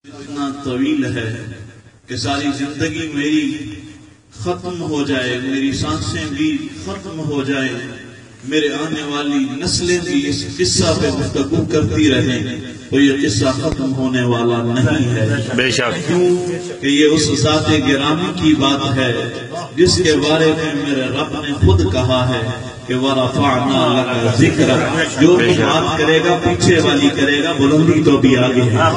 اتنا طویل ہے کہ ساری زندگی میری ختم ہو جائے، میری سانسیں بھی ختم ہو جائے، میرے آنے والی نسلیں بھی اس قصہ پہ گفتگو کرتی رہیں تو یہ قصہ ختم ہونے والا نہیں ہے۔ بے شک، کیوں کہ یہ اس ذات گرامی کی بات ہے جس کے بارے میں میرے رب نے خود کہا ہے کہ وَرَفَعْنَا لَكَ ذِكْرَكَ، جو بھی بات کرے گا پیچھے والی کرے گا، بلندی تو بھی آگے ہے۔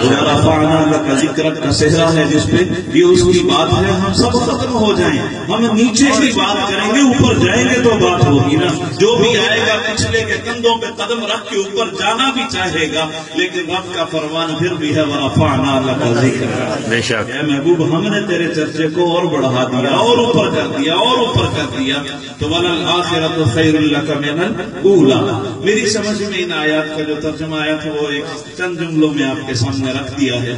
وَرَفَعْنَا لَكَ ذِكْرَكَ کا صحرا ہے جس پہ یہ اس کی بات ہے، ہم سب ختم ہو جائیں، ہم نیچے کی بات کریں گے، اوپر جائیں گے تو بات ہوگی نا۔ جو بھی آئے گا پچھلے کے کندھوں پہ قدم رکھ کے اوپر جانا بھی چاہے گا، لیکن رب کا فرمان پھر بھی ہے وَرَفَعْنَا لَكَ ذِكْرَكَ۔ بے شک، اے محبوب، ہم نے تیرے چرچے کو اور بڑھا دیا اور اوپر کر دیا اور اوپر کر دیا، تو وَلَلْآخِرَةُ خَيْرٌ لَكَ مِنَ الْأُولَىٰ۔ میری سمجھ میں ان آیات کا جو ترجمہ آیا تھا وہ ایک چند جملوں میں آپ کے سامنے رکھ دیا ہے۔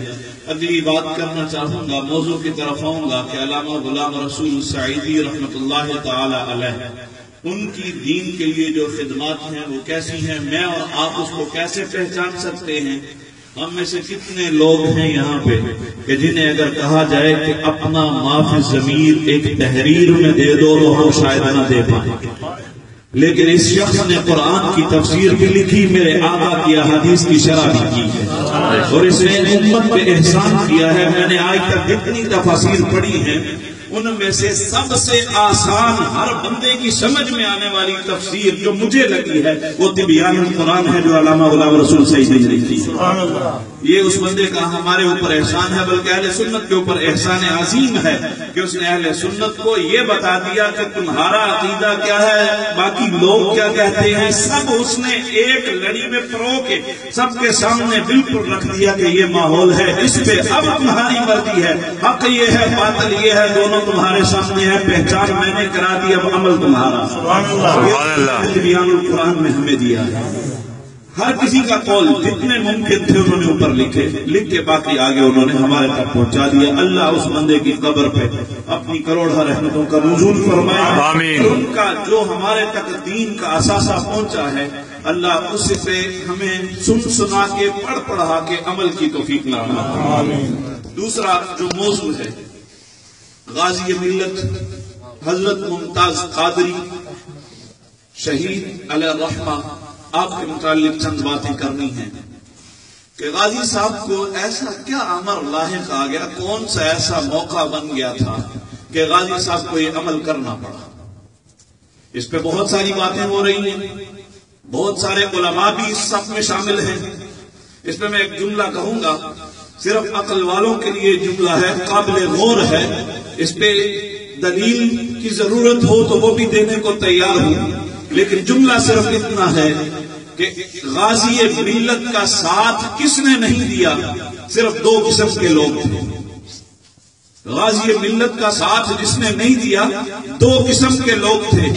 اگلی بات کرنا چاہوں گا، موضوع کی طرف آؤں گا کہ علامہ غلام رسول سعیدی رحمۃ اللہ تعالی علیہ، ان کی دین کے لیے جو خدمات ہیں وہ کیسی ہیں، میں اور آپ اس کو کیسے پہچان سکتے ہیں؟ ہم میں سے کتنے لوگ ہیں یہاں پہ کہ جنہیں اگر کہا جائے کہ اپنا معافی ضمیر ایک تحریر میں دے دو تو ہم شاید نہ دے پائیں، لیکن اس شخص نے قرآن کی تفسیر بھی لکھی، میرے آقا کی احادیث کی شرح بھی کی ہے، اور اس نے امت پہ احسان کیا ہے۔ میں نے آج تک جتنی تفاسیر پڑھی ہیں ان میں سے سب سے آسان، ہر بندے کی سمجھ میں آنے والی تفسیر جو مجھے لگی ہے وہ تبیان القرآن ہے جو علامہ غلام رسول سعیدی نے لکھی ہے۔ یہ اس بندے کا ہمارے اوپر احسان ہے، بلکہ اہل سنت کے اوپر احسان عظیم ہے کہ اس نے اہل سنت کو یہ بتا دیا کہ تمہارا عقیدہ کیا ہے، باقی لوگ کیا کہتے ہیں، سب اس نے ایک لڑی میں پرو کے سب کے سامنے بالکل رکھ دیا کہ یہ ماحول ہے، اس پہ اب تمہاری مرضی ہے، حق یہ ہے باطل یہ ہے، دونوں تمہارے سامنے ہے، پہچان میں نے کرا دی، اب عمل تمہارا۔ بیان القرآن میں ہمیں دیا ہے۔ ہر کسی کا قول جتنے ممکن تھے انہوں نے اوپر لکھے، لکھ کے باقی آگے انہوں نے ہمارے تک پہنچا دیا۔ اللہ اس بندے کی قبر پہ اپنی کروڑہ رحمتوں کا نزول فرمائے، آمین۔ ان کا جو ہمارے تک دین کا اثاثہ پہنچا ہے، اللہ اس سے ہمیں سن سنا کے پڑھ پڑھا کے عمل کی توفیق فرمائے۔ دوسرا جو موضوع ہے، غازی ملت حضرت ممتاز قادری شہید علیہ الرحمہ، آپ کے متعلق چند باتیں کرنی ہیں کہ غازی صاحب کو ایسا کیا امر لاحق آ گیا، کون سا ایسا موقع بن گیا تھا کہ غازی صاحب کو یہ عمل کرنا پڑا۔ اس پہ بہت ساری باتیں ہو رہی ہیں، بہت سارے علماء بھی اس صف میں شامل ہیں۔ اس پہ میں ایک جملہ کہوں گا، صرف عقل والوں کے لیے جملہ ہے، قابل غور ہے، اس پہ دلیل کی ضرورت ہو تو وہ بھی دینے کو تیار ہوں، لیکن جملہ صرف اتنا ہے کہ غازی ملت کا ساتھ کس نے نہیں دیا؟ صرف دو قسم کے لوگ تھے۔ غازی ملت کا ساتھ جس نے نہیں دیا دو قسم کے لوگ تھے،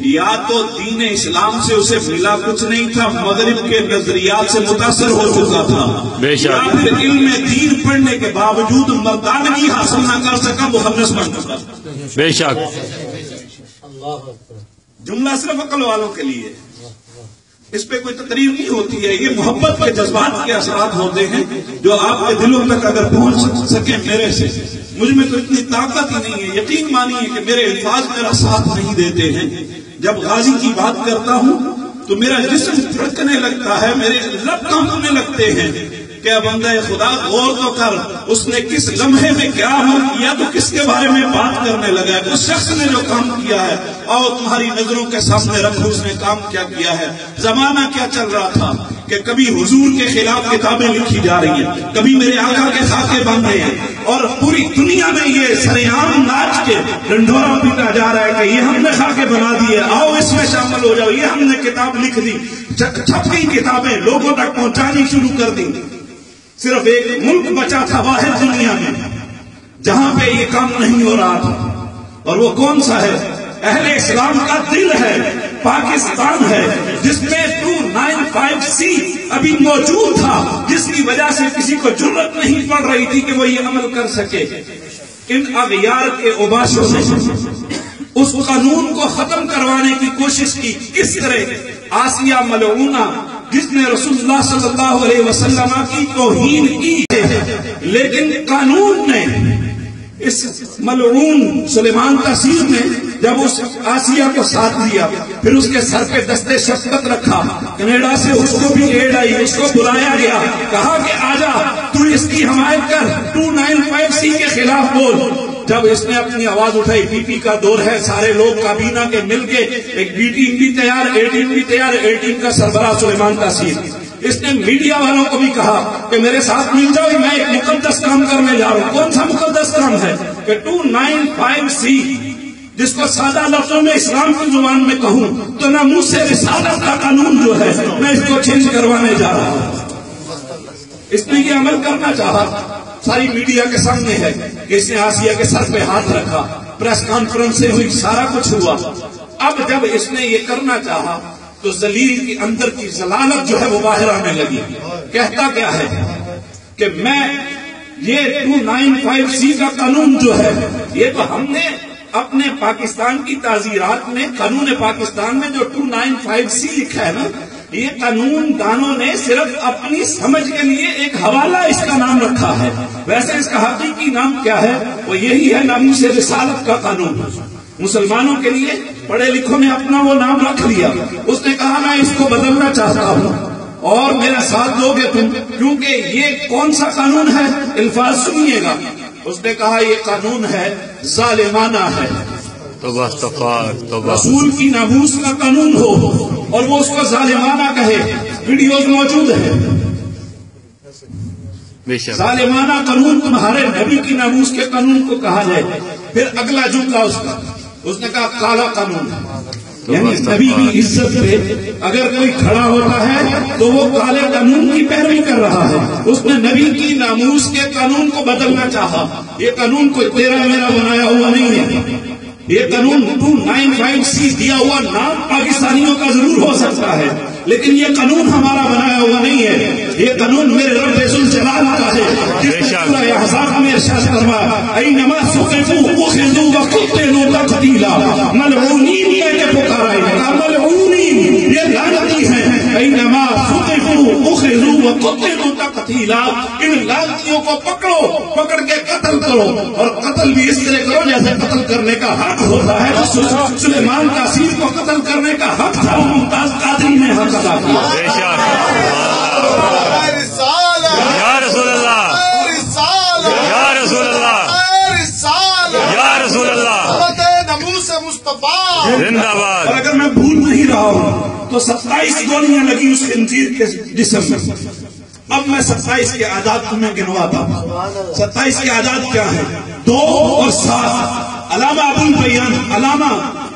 یا تو دین اسلام سے اسے ملا کچھ نہیں تھا، مغرب کے نظریات سے متاثر ہو چکا تھا، یا پھر علم دین پڑھنے کے باوجود مردانگی حاصل نہ کر سکا، مخنث بن چکا تھا۔ بے شک، جملہ صرف عقل والوں کے لیے، اس پہ کوئی تقریر نہیں ہوتی ہے، یہ محبت کے جذبات کے اثرات ہوتے ہیں جو آپ کے دلوں تک اگر پہنچ سکے میرے سے۔ مجھ میں تو اتنی طاقت ہی نہیں ہے، یقین مانیے کہ میرے الفاظ میرا ساتھ نہیں دیتے ہیں۔ جب غازی کی بات کرتا ہوں تو میرا جسم دھڑکنے لگتا ہے، میرے لب کانپنے لگتے ہیں کہ بندہ خدا غور تو کر، اس نے کس لمحے میں کیا عمل کیا تو کس کے بارے میں بات کرنے لگا ہے، اس شخص نے جو کام کیا ہے اور تمہاری نظروں کے سامنے رکھو اس نے کام کیا کیا ہے۔ زمانہ کیا چل رہا تھا کہ کبھی حضور کے خلاف کتابیں لکھی جا رہی ہیں، کبھی میرے آقا کے خاکے بن رہے ہیں، اور پوری دنیا میں یہ سریعام ناچ کے ڈنڈورا پیٹا جا رہا ہے کہ یہ ہم نے خاکے بنا دیے، آؤ اس میں شامل ہو جاؤ، یہ ہم نے کتاب لکھ دی، چھپ گئی کتابیں لوگوں تک پہنچانی شروع کر دی۔ صرف ایک ملک بچا تھا واحد دنیا میں جہاں پہ یہ کام نہیں ہو رہا تھا، اور وہ کون سا ہے؟ اہل اسلام کا دل ہے، پاکستان ہے، جس میں 295C ابھی موجود تھا، جس کی وجہ سے کسی کو جرأت نہیں پڑ رہی تھی کہ وہ یہ عمل کر سکے۔ ان اغیار کے اوباشوں نے اس قانون کو ختم کروانے کی کوشش کی۔ کس طرح؟ آسیہ ملعونہ جس نے رسول اللہ صلی اللہ علیہ وسلم کی توہین کی ہے، لیکن قانون نے اس ملعون سلیمان تاثیر نے جب اس آسیہ کو ساتھ لیا، پھر اس کے سر پہ دستے شفقت رکھا، کینیڈا سے اس کو بھی ایڈ آئی، اس کو بلایا گیا، کہا کہ آجا تو اس کی حمایت کر، 295C کے خلاف بول۔ جب اس نے اپنی آواز اٹھائی، پی پی کا دور ہے، سارے لوگ کابینہ کے مل کے ایک بی ٹیم بھی تیار، اے ٹیم بھی تیار، اے ٹیم کا سربراہ سلیمان تاثیر۔ اس نے میڈیا والوں کو بھی کہا کہ میرے ساتھ مل جاؤ، میں ایک مقدس کام کرنے جا رہا ہوں۔ کون سا مقدس کام ہے؟ کہ 295C، جس کو سادہ لفظوں میں اسلام کی زبان میں کہوں تو ناموس رسالت کا قانون جو ہے، میں اس کو چینج کروانے جا رہا ہوں۔ اس نے یہ عمل کرنا چاہا، ساری میڈیا کے سامنے ہے کہ اس نے آسیہ کے سر پہ ہاتھ رکھا، پریس کانفرنسیں ہوئی، سارا کچھ ہوا۔ اب جب اس نے یہ کرنا چاہا تو ذلیل کے اندر کی ضلالت جو ہے وہ باہر آنے لگی۔ کہتا کیا ہے کہ میں یہ 295C کا قانون جو ہے، یہ تو ہم نے اپنے پاکستان کی تعزیرات میں، قانون پاکستان میں جو 295C لکھا ہے نا، یہ قانون دانوں نے صرف اپنی سمجھ کے لیے ایک حوالہ اس کا نام رکھا ہے، ویسے اس کا حقیقی نام کیا ہے؟ وہ یہی ہے ناموس رسالت کا قانون۔ مسلمانوں کے لیے پڑھے لکھوں نے اپنا وہ نام رکھ لیا۔ اس نے کہا میں اس کو بدلنا چاہتا ہوں اور میرا ساتھ دو گے تم، کیونکہ یہ کون سا قانون ہے؟ الفاظ سنیے گا۔ اس نے کہا یہ قانون ہے ظالمانہ ہے، رسول کی ناموس کا قانون ہو اور وہ اس کو ظالمانہ کہے۔ ویڈیوز موجود ہے۔ ظالمانہ قانون تمہارے نبی کی ناموس کے قانون کو کہا جائے۔ پھر اگلا جملہ اس نے کہا کالا قانون، یعنی نبی کی عزت پہ اگر کوئی کھڑا ہوتا ہے تو وہ کالے قانون کی پیروی کر رہا ہے۔ اس نے نبی کی ناموس کے قانون کو بدلنا چاہا۔ یہ قانون کوئی تیرا میرا بنایا ہوا نہیں ہے، یہ قانون 295C دیا ہوا نام پاکستانیوں کا ضرور ہو سکتا ہے، لیکن یہ قانون ہمارا بنایا ہوا نہیں ہے، یہ قانون میرے رب ذوالجلال کا ہے، جس نے سورہ احزاب میں ارشاد فرمایا اینما ثقفوا اخذوا وقتلوا تقتیلا، ملعونین کہہ کے پکارا ہے، ملعونین یہ لعنتی ہیں، اینما ثقفوا اخذوا وقتلوا تقتیلا، ان لعنتیوں کو پکڑو، پکڑ کے قتل کرو، اور قتل بھی اس طرح کرو جیسے قتل کرنے کا حق ہوتا ہے۔ سلیمان تاثیر کو قتل کرنے کا حق تھا، ممتاز قادری نے حق ادا کیا۔ یا رسول اللہ، یا رسول اللہ، یا رسول اللہ، زندہ باد۔ اور اگر میں بھول نہیں رہا ہوں تو 27 گولیاں لگی اس خنزیر کے جسم میں۔ اب میں 27 کے اعداد تمہیں گنواتا ہوں۔ 27 کے اعداد کیا ہیں؟ 2 اور 7۔ علامہ ابو البیان، علامہ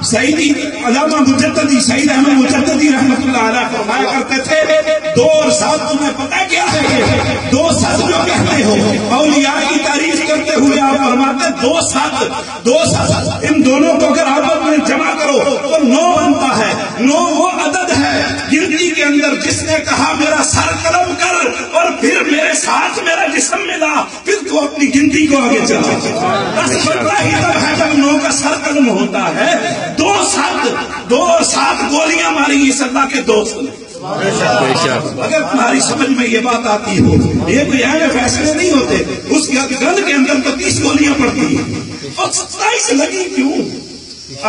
سعیدی، علامہ مجددی، سعید احمد مجددی رحمۃ اللہ علیہ فرمایا کرتے تھے 2 اور 7 تمہیں پتہ کیا ہے؟ یہ 2 7 جو کہتے ہو، اولیاء کی تعریف کرتے ہوئے آپ فرماتے 2 7 ان دونوں کو اگر آپ میں جمع کرو تو 9 بنتا ہے۔ 9 وہ عدد ہے گنتی کے اندر جس نے کہا میرا سر قلم کر اور پھر میرے ساتھ میرا جسم ملا، پھر تو اپنی گنتی کو آگے چلا۔ بس پتہ ہی تب ہے جب 9 کا سر قلم ہوتا ہے۔ 2 اور 7 گولیاں ماری اس اللہ کے دوست نے۔ اگر تمہاری سمجھ میں یہ بات آتی ہو، یہ کوئی اہم فیصلے نہیں ہوتے، اس گن کے اندر تو 30 گولیاں پڑتی ہیں اور 27 لگی کیوں؟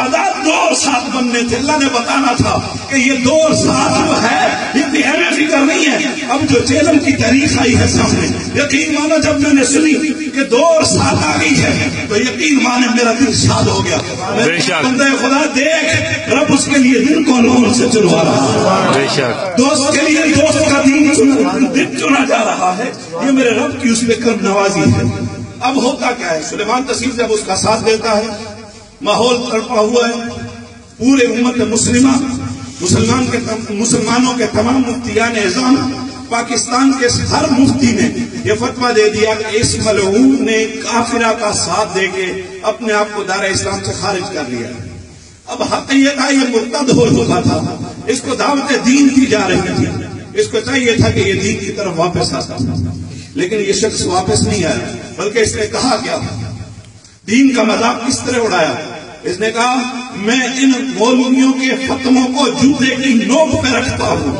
آزاد 2 اور 7 بننے تھے۔ اللہ نے بتانا تھا کہ یہ 2 اور 7 جو ہے یہ بھی اہم فکر نہیں ہے۔ اب جو چیلم کی تاریخ آئی ہے سامنے، یقین مانو جب میں نے سنی کہ 2 اور 7 آ گئی ہے تو یقین مانے میرا دل شاد ہو گیا۔ بندے خدا دیکھ رب اس کے لیے دن کو نور سے چنوا رہا ہے، دوست کے لیے دوست کا دن چنا جا رہا ہے۔ یہ میرے رب کی اس پہ کرم نوازی ہے۔ اب ہوتا کیا ہے؟ سلیمان تاثیر جب اس کا ساتھ دیتا ہے، ماحول تڑپا ہوا ہے، پورے امت مسلمانوں کے تمام مفتیان اعظام، پاکستان کے ہر مفتی نے یہ فتویٰ دے دیا کہ اس ملعون نے کافرہ کا ساتھ دے کے اپنے آپ کو دار اسلام سے خارج کر لیا۔ اب حق یہ تھا یہ مرتد ہو چکا تھا، اس کو دعوت دین دی جا رہی تھی، اس کو چاہیے تھا کہ یہ دین کی طرف واپس آتا، لیکن یہ شخص واپس نہیں آیا، بلکہ اس نے کہا کیا؟ دین کا مذاق کس طرح اڑایا؟ اس نے کہا میں ان مولویوں کے فتووں کو جوتے کی نوک پہ رکھتا ہوں۔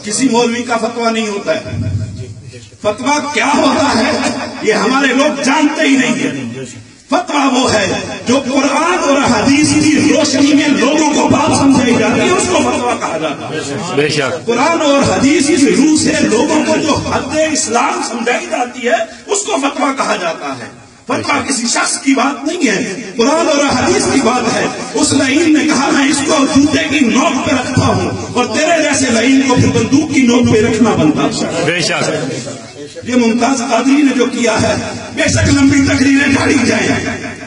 کسی مولوی کا فتویٰ نہیں ہوتا ہے، فتویٰ کیا ہوتا ہے یہ ہمارے لوگ جانتے ہی نہیں ہیں. فتویٰ وہ ہے جو قرآن اور حدیث کی روشنی میں لوگوں کو بات سمجھائی جاتی ہے، اس کو فتویٰ کہا جاتا ہے. بے شک قرآن اور حدیث کی روح سے لوگوں کو جو حد اسلام سمجھائی جاتی ہے اس کو فتویٰ کہا جاتا ہے. فتویٰ کسی شخص کی بات نہیں ہے، قرآن اور حدیث کی بات ہے. اس لعین نے کہا میں اس کو جوتے کی نوک پہ رکھتا ہوں اور تیرے جیسے لعین کو پھر بندوق کی نوک پہ رکھنا بنتا. بے شک یہ ممتاز قادری نے جو کیا ہے، بے شک لمبی تقریریں جھاڑی جائیں،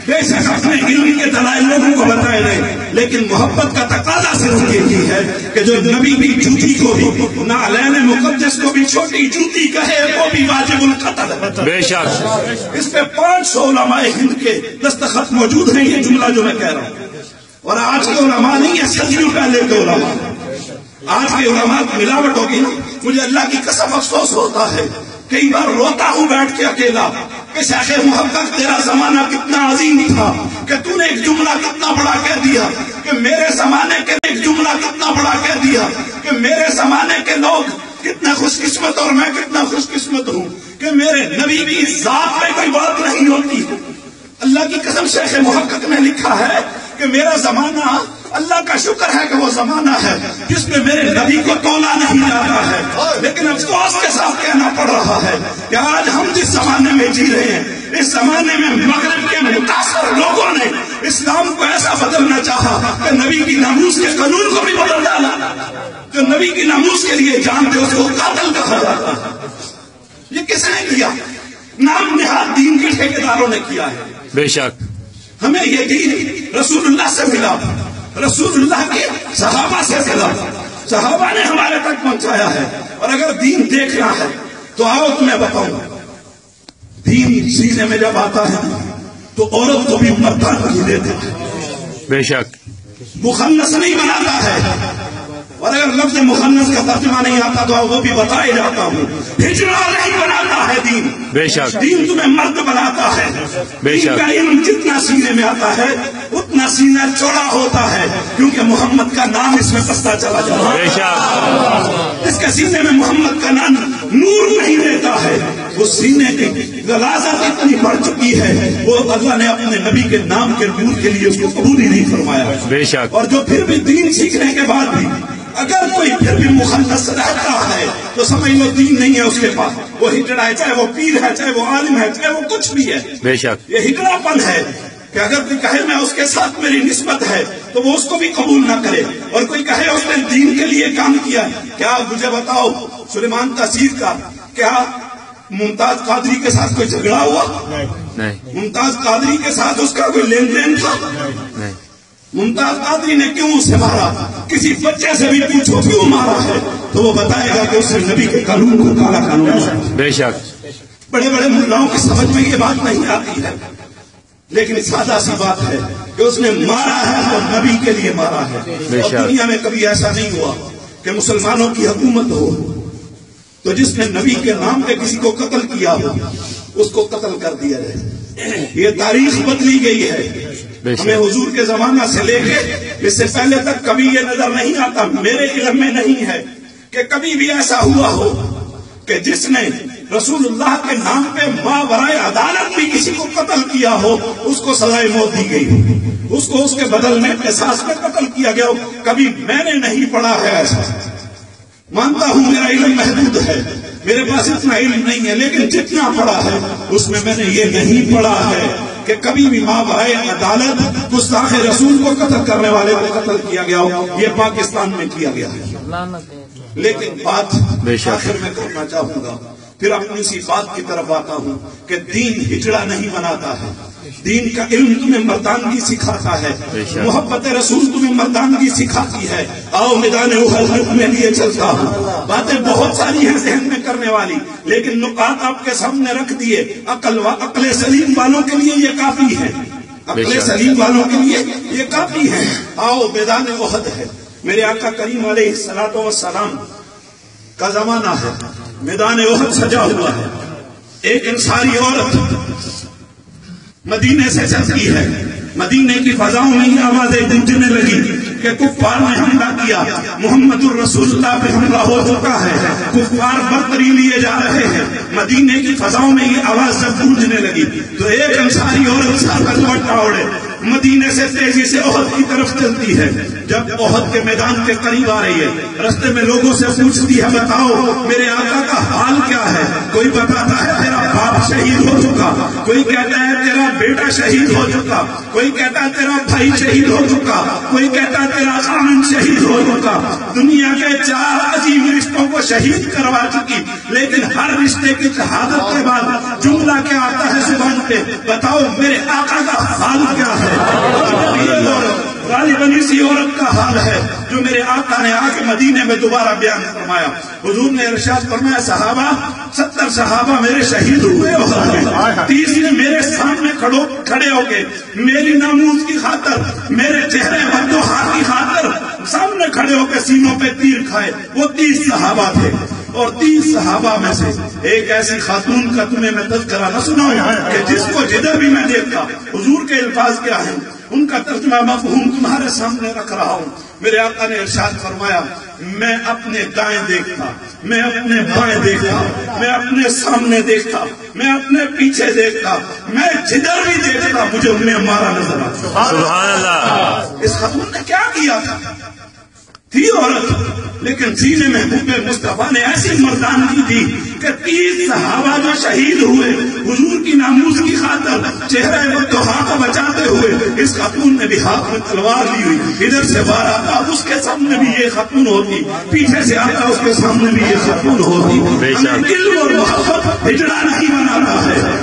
بے شک اپنے علم کے دلائل لوگوں کو بتائے گئے، لیکن محبت کا تقاضا صرف یہ ہے کہ جو نبی کی جوتی کو بھی نعلین مقدس کو بھی چھوٹی جوتی کہے وہ بھی واجب القتل ہے. بے شک اس پہ 500 علماء ہند کے دستخط موجود ہیں. یہ جملہ جو میں کہہ رہا ہوں، اور آج کے علماء نہیں ہے، صدیوں پہلے کے علماء. آج کے علماء کی ملاوٹ ہوگی نا. مجھے اللہ کی قسم افسوس ہوتا ہے، کئی بار روتا ہوں بیٹھ کے اکیلا کہ شیخ محقق تیرا زمانہ کتنا عظیم تھا، کہ تو نے ایک جملہ کتنا بڑا کہہ دیا، کہ میرے زمانے کے ایک جملہ کتنا بڑا کہہ دیا، کہ میرے زمانے کے لوگ کتنا خوش قسمت اور میں کتنا خوش قسمت ہوں کہ میرے نبی کی ذات میں کوئی بات نہیں ہوتی. اللہ کی قسم شیخ محقق نے لکھا ہے کہ میرا زمانہ اللہ کا شکر ہے کہ وہ زمانہ ہے جس میں میرے نبی کو تولا نہیں جاتا ہے. لیکن افسوس کے ساتھ کہنا پڑ رہا ہے کہ آج ہم جس زمانے میں جی رہے ہیں، اس زمانے میں مغرب کے متاثر لوگوں نے اسلام کو ایسا بدلنا چاہا کہ نبی کی ناموس کے قانون کو بھی بدل ڈالا. جو نبی کی ناموس کے لیے جانتے اس کو قاتل کہا جاتا ہے. یہ کس نے کیا؟ نام نہاد دین کے ٹھیکیداروں نے کیا ہے. بے شک ہمیں یہ دین رسول اللہ سے ملا، رسول اللہ کے صحابہ سے ملا، صحابہ نے ہمارے تک پہنچایا ہے. اور اگر دین دیکھنا ہے تو آؤ تمہیں بتاؤں، دین سینے میں جب آتا ہے تو عورت کو بھی مردان کی دیتا ہے. بے شک مخنث نہیں بناتا ہے. اور اگر لفظ مخنث کا ترجمہ نہیں آتا تو وہ بھی بتائے جاتا ہوں. ہجڑا نہیں بناتا ہے دین. بے شک دین تمہیں مرد بناتا ہے. بے شک دین کا علم جتنا سینے میں آتا ہے اتنا سینہ چوڑا ہوتا ہے، کیونکہ محمد کا نام اس میں بستا چلا جاتا ہے. بے شک اس کے سینے میں محمد کا نام نور نہیں دیتا ہے. وہ سینے کی غلاظت اتنی بڑھ چکی ہے، وہ اللہ نے اپنے نبی کے نام کے نور کے لیے اس کو قبول ہی نہیں فرمایا. بے شک اور جو پھر بھی دین سیکھنے کے بعد بھی اگر کوئی پھر بھی مخنث رہتا ہے تو سمجھ لو دین نہیں ہے اس کے پاس. وہ ہجڑا ہے، چاہے وہ پیر ہے، چاہے وہ عالم ہے، چاہے وہ کچھ بھی ہے. بے شک یہ ہجڑا پن ہے کہ اگر کوئی کہے میں اس کے ساتھ میری نسبت ہے تو وہ اس کو بھی قبول نہ کرے. اور کوئی کہے اس نے دین کے لیے کام کیا. کیا مجھے بتاؤ سلیمان تاثیر کا کیا ممتاز قادری کے ساتھ کوئی جھگڑا ہوا؟ نہیں. ممتاز قادری کے ساتھ اس کا کوئی لین دین تھا؟ نہیں. ممتاز قادری نے کیوں اسے مارا؟ کسی بچے سے بھی پوچھو کیوں مارا ہے تو وہ بتائے گا کہ اس نے نبی کے قانون کو کالا قانون مارا. بے شک بڑے بڑے ملاؤں کی سمجھ میں یہ بات نہیں آتی ہے، لیکن سادہ سی بات ہے کہ اس نے مارا ہے تو نبی کے لیے مارا ہے. اور دنیا میں کبھی ایسا نہیں ہوا کہ مسلمانوں کی حکومت ہو تو جس نے نبی کے نام پہ کسی کو قتل کیا ہو اس کو قتل کر دیا جائے. یہ تاریخ بدلی گئی ہے. ہمیں حضور کے زمانہ سے لے کے اس سے پہلے تک کبھی یہ نظر نہیں آتا، میرے علم میں نہیں ہے کہ کبھی بھی ایسا ہوا ہو کہ جس نے رسول اللہ کے نام پہ ماورائے عدالت بھی کسی کو قتل کیا ہو اس کو سزائے موت دی گئی، اس کو اس کے بدل میں قصاص میں قتل کیا گیا ہو. کبھی میں نے نہیں پڑھا ہے ایسا. مانتا ہوں میرا علم محدود ہے، میرے پاس اتنا علم نہیں ہے، لیکن جتنا پڑھا ہے اس میں نے یہ نہیں پڑھا ہے کہ کبھی بھی ماورائے عدالت گستاخ رسول کو قتل کرنے والے کو قتل کیا گیا ہو. یہ پاکستان میں کیا گیا ہے. لیکن بات آخر میں کرنا چاہوں گا، پھر اپنی سی بات کی طرف آتا ہوں کہ دین ہجڑا نہیں بناتا ہے. دین کا علم تمہیں مردانگی سکھاتا ہے، محبت رسول تمہیں مردانگی سکھاتی ہے. آؤ میدان احد میں لیے چلتا ہوں. باتیں بہت ساری ہیں ذہن میں کرنے والی، لیکن نکات آپ کے سامنے رکھ دیے. عقل سلیم والوں کے لیے یہ کافی ہے، عقل سلیم والوں کے لیے یہ کافی ہے. آؤ میدان احد ہے، میرے آقا کریم علیہ الصلوۃ والسلام کا زمانہ ہے. میدان احد سجا ہوا ہے. ایک انصاری عورت مدینے سے چلتی ہے، مدینے کی فضاؤں میں یہ آوازیں گونجنے لگی کہ کفار نے حملہ کیا، محمد الرسول اللہ پہ حملہ ہو چکا ہے، کفار برتری لیے جا رہے ہیں۔ مدینے کی فضاؤں میں یہ آواز جب گونجنے لگی تو ایک انصاری عورت سر کا دوپٹہ اوڑھے مدینے سے تیزی سے احد کی طرف چلتی ہے۔ جب احد کے میدان کے قریب آ رہی ہے، رستے میں لوگوں سے پوچھتی ہے بتاؤ میرے آقا کا حال کیا ہے؟ کوئی بتاتا ہے تیرا باپ شہید ہو چکا، کوئی کہتا ہے تیرا بیٹا شہید ہو چکا، کوئی کہتا ہے تیرا بھائی شہید ہو چکا، کوئی کہتا ہے تیرا خامن شہید ہو چکا۔ دنیا کے 4 عظیم رشتوں کو شہید کروا چکی، لیکن ہر رشتے کی شہادت کے بعد جملہ کیا آتا ہے زبان پہ؟ بتاؤ میرے آقا کا حال کیا ہے؟ غالباً اسی عورت کا حال ہے جو میرے آقا نے آ کے مدینے میں دوبارہ بیان فرمایا۔ حضور نے ارشاد فرمایا صحابہ 70 صحابہ میرے شہید ہوئے، 30 نے میرے سامنے کھڑے ہو کے میری ناموس کی خاطر، میرے چہرے بدوحا کی خاطر سامنے کھڑے ہو کے سینوں پہ تیر کھائے۔ وہ 30 صحابہ تھے، اور 30 صحابہ میں سے ایک ایسی خاتون کا تمہیں میں تذکرہ نہ سناؤں کہ جس کو جدھر بھی میں دیکھتا حضور کے الفاظ کیا ہیں ان کا ترجمہ مفہوم تمہارے سامنے رکھ رہا ہوں۔ میرے آقا نے ارشاد فرمایا میں اپنے دائیں دیکھتا، میں اپنے بائیں دیکھتا، میں اپنے سامنے دیکھتا، میں اپنے پیچھے دیکھتا، میں جدھر بھی دیکھتا مجھے انہیں ہمارا نظر آتا۔ سبحان اللہ۔ اس خاتون نے کیا کیا تھا؟ تھی عورت لیکن سینے میں محبوب مصطفیٰ نے ایسی مردانگی دی کہ 30 صحابہ جو شہید ہوئے حضور کی ناموس کی خاطر چہرہ بدوحا کو بچاتے ہوئے، اس خاتون نے بھی ہاتھ میں تلوار لی ہوئی، ادھر سے وار آتا اس کے سامنے بھی یہ خاتون ہوتی، پیچھے سے آتا اس کے سامنے بھی یہ خاتون ہوتی۔ ہمیں علم اور محبت ہجڑا نہیں بناتا ہے۔